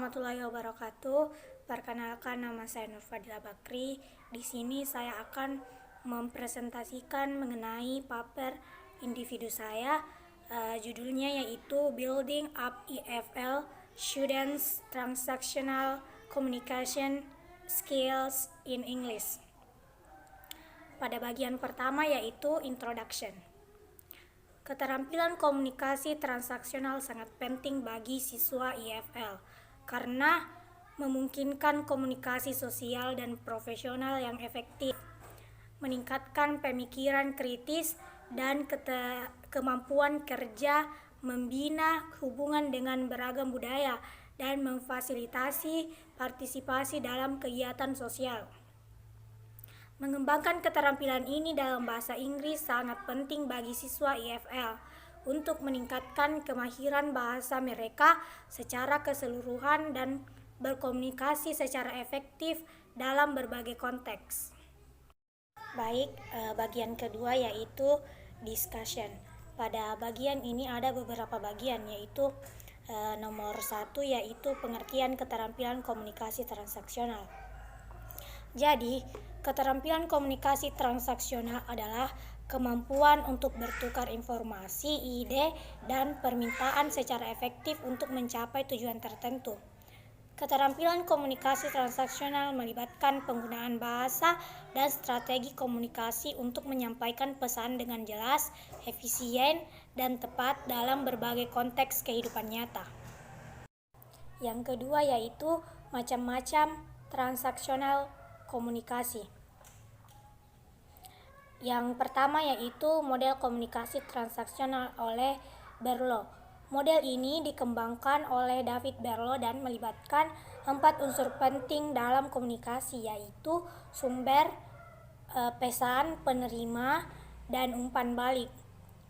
warahmatullahi wabarakatuh. Perkenalkan, nama saya Nur Fadila Bakri. Di sini saya akan mempresentasikan mengenai paper individu saya. Judulnya yaitu Building Up EFL Students Transactional Communication Skills in English. Pada bagian pertama yaitu Introduction. Keterampilan komunikasi transaksional sangat penting bagi siswa IFL karena memungkinkan komunikasi sosial dan profesional yang efektif, meningkatkan pemikiran kritis dan kemampuan kerja, membina hubungan dengan beragam budaya, dan memfasilitasi partisipasi dalam kegiatan sosial. Mengembangkan keterampilan ini dalam bahasa Inggris sangat penting bagi siswa IFL untuk meningkatkan kemahiran bahasa mereka secara keseluruhan dan berkomunikasi secara efektif dalam berbagai konteks. Baik, bagian kedua yaitu discussion. Pada bagian ini ada beberapa bagian, yaitu nomor 1 yaitu pengertian keterampilan komunikasi transaksional. Jadi, keterampilan komunikasi transaksional adalah kemampuan untuk bertukar informasi, ide, dan permintaan secara efektif untuk mencapai tujuan tertentu. Keterampilan komunikasi transaksional melibatkan penggunaan bahasa dan strategi komunikasi untuk menyampaikan pesan dengan jelas, efisien, dan tepat dalam berbagai konteks kehidupan nyata. Yang kedua yaitu macam-macam transaksional komunikasi. Yang pertama yaitu model komunikasi transaksional oleh Berlo. Model ini dikembangkan oleh David Berlo dan melibatkan 4 unsur penting dalam komunikasi, yaitu sumber, pesan, penerima, dan umpan balik.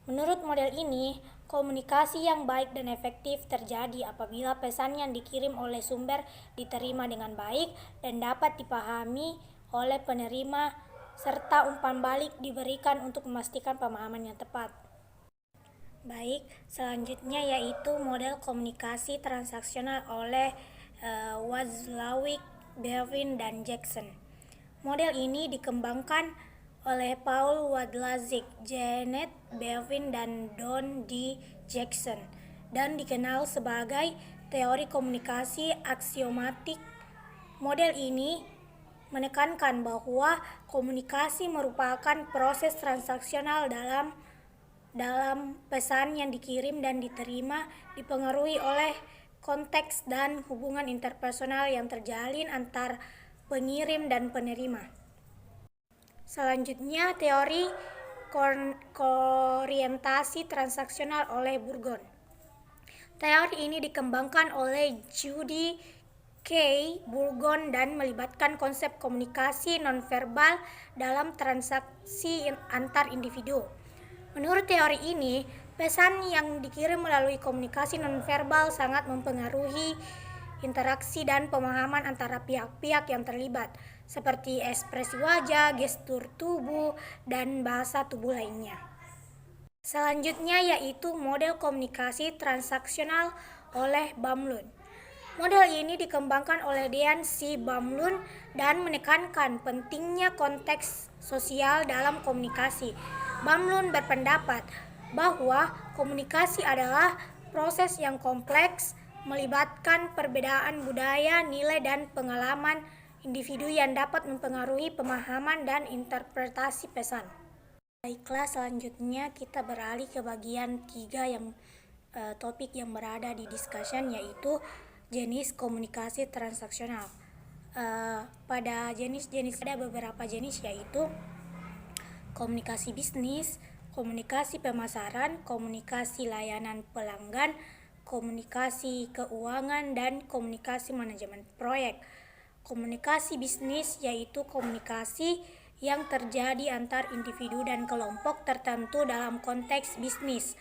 Menurut model ini, komunikasi yang baik dan efektif terjadi apabila pesan yang dikirim oleh sumber diterima dengan baik dan dapat dipahami oleh penerima, serta umpan balik diberikan untuk memastikan pemahaman yang tepat. Baik, selanjutnya yaitu model komunikasi transaksional oleh Wadzlawik, Bevin, dan Jackson. Model ini dikembangkan oleh Paul Wadlazik, Janet Bevin, dan Don D. Jackson dan dikenal sebagai teori komunikasi aksiomatik. Model ini menekankan bahwa komunikasi merupakan proses transaksional dalam pesan yang dikirim dan diterima, dipengaruhi oleh konteks dan hubungan interpersonal yang terjalin antar pengirim dan penerima. Selanjutnya, teori koorientasi transaksional oleh Burgon. Teori ini dikembangkan oleh Judy K. Burgon dan melibatkan konsep komunikasi nonverbal dalam transaksi antar individu. Menurut teori ini, pesan yang dikirim melalui komunikasi nonverbal sangat mempengaruhi interaksi dan pemahaman antara pihak-pihak yang terlibat, seperti ekspresi wajah, gestur tubuh, dan bahasa tubuh lainnya. Selanjutnya yaitu model komunikasi transaksional oleh Bamlund. Model ini dikembangkan oleh Dean C. Bamlund dan menekankan pentingnya konteks sosial dalam komunikasi. Bamlund berpendapat bahwa komunikasi adalah proses yang kompleks, melibatkan perbedaan budaya, nilai, dan pengalaman individu yang dapat mempengaruhi pemahaman dan interpretasi pesan. Baiklah, selanjutnya kita beralih ke bagian 3 yang topik yang berada di discussion, yaitu jenis komunikasi transaksional. Pada jenis-jenis ada beberapa jenis, yaitu komunikasi bisnis, komunikasi pemasaran, komunikasi layanan pelanggan, komunikasi keuangan, dan komunikasi manajemen proyek. Komunikasi bisnis yaitu komunikasi yang terjadi antar individu dan kelompok tertentu dalam konteks bisnis.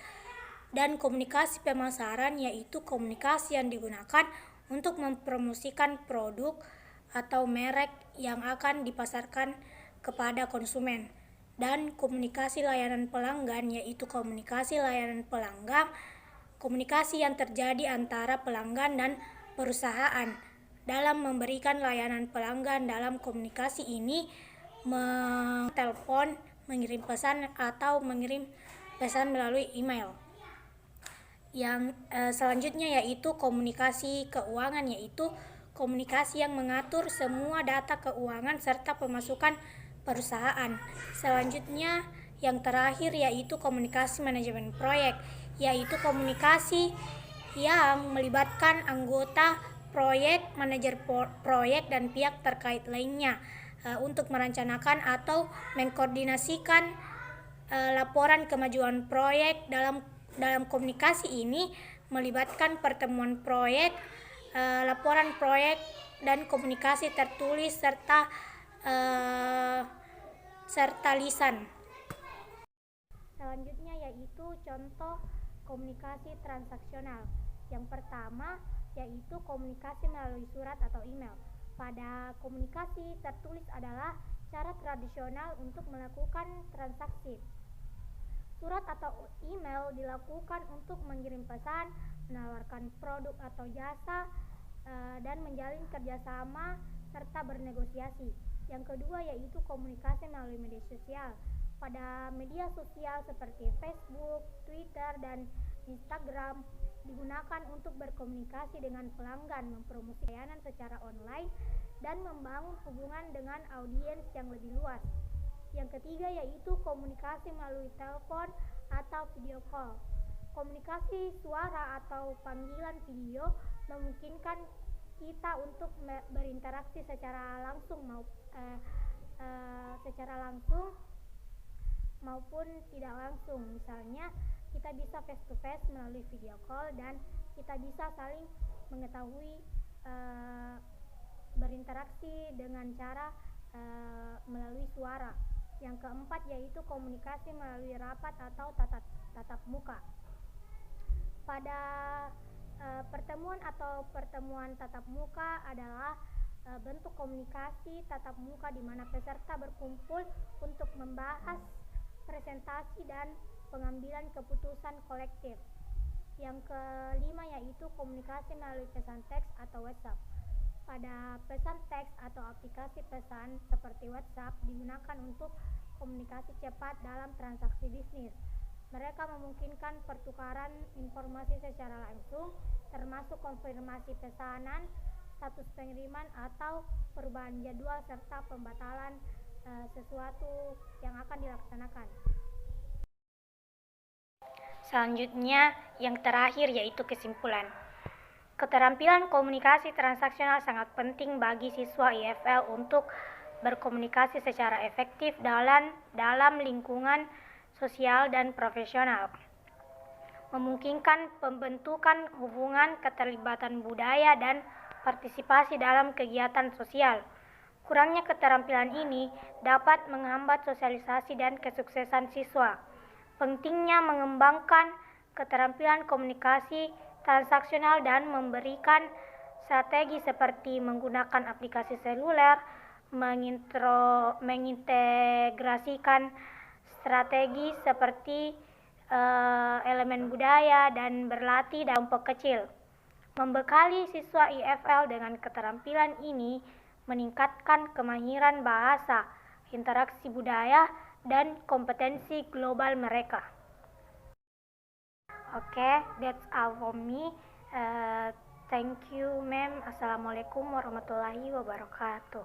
Dan komunikasi pemasaran yaitu komunikasi yang digunakan untuk mempromosikan produk atau merek yang akan dipasarkan kepada konsumen. Dan komunikasi layanan pelanggan yaitu komunikasi layanan pelanggan, komunikasi yang terjadi antara pelanggan dan perusahaan. Dalam memberikan layanan pelanggan dalam komunikasi ini, menelpon, mengirim pesan, atau mengirim pesan melalui email. Yang selanjutnya yaitu komunikasi keuangan, yaitu komunikasi yang mengatur semua data keuangan serta pemasukan perusahaan. Selanjutnya yang terakhir yaitu komunikasi manajemen proyek, yaitu komunikasi yang melibatkan anggota proyek, manajer proyek, dan pihak terkait lainnya untuk merencanakan atau mengkoordinasikan laporan kemajuan proyek. Dalam komunikasi ini melibatkan pertemuan proyek, laporan proyek, dan komunikasi tertulis serta lisan. Selanjutnya yaitu contoh komunikasi transaksional. Yang pertama yaitu komunikasi melalui surat atau email. Pada komunikasi tertulis adalah cara tradisional untuk melakukan transaksi. Surat atau email dilakukan untuk mengirim pesan, menawarkan produk atau jasa, dan menjalin kerjasama serta bernegosiasi. Yang kedua yaitu komunikasi melalui media sosial. Pada media sosial seperti Facebook, Twitter, dan Instagram digunakan untuk berkomunikasi dengan pelanggan, mempromosikan layanan secara online, dan membangun hubungan dengan audiens yang lebih luas. Yang ketiga yaitu komunikasi melalui telepon atau video call. Komunikasi suara atau panggilan video memungkinkan kita untuk berinteraksi secara langsung maupun tidak langsung. Misalnya kita bisa face to face melalui video call, dan kita bisa saling mengetahui berinteraksi dengan cara melalui suara. Yang keempat yaitu komunikasi melalui rapat atau tatap muka. Pada pertemuan tatap muka adalah bentuk komunikasi tatap muka di mana peserta berkumpul untuk membahas presentasi dan pengambilan keputusan kolektif. Yang kelima yaitu komunikasi melalui pesan teks atau WhatsApp. Pada pesan teks atau aplikasi pesan seperti WhatsApp digunakan untuk komunikasi cepat dalam transaksi bisnis. Mereka memungkinkan pertukaran informasi secara langsung, termasuk konfirmasi pesanan, status pengiriman, atau perubahan jadwal serta pembatalan sesuatu yang akan dilaksanakan. Selanjutnya, yang terakhir yaitu kesimpulan. Keterampilan komunikasi transaksional sangat penting bagi siswa IFL untuk berkomunikasi secara efektif dalam lingkungan sosial dan profesional, memungkinkan pembentukan hubungan, keterlibatan budaya, dan partisipasi dalam kegiatan sosial. Kurangnya keterampilan ini dapat menghambat sosialisasi dan kesuksesan siswa. Pentingnya mengembangkan keterampilan komunikasi transaksional dan memberikan strategi seperti menggunakan aplikasi seluler, mengintegrasikan strategi seperti elemen budaya, dan berlatih dalam kelompok kecil. Membekali siswa IFL dengan keterampilan ini meningkatkan kemahiran bahasa, interaksi budaya, dan kompetensi global mereka. Okay, that's all for me. Thank you, ma'am. Assalamualaikum warahmatullahi wabarakatuh.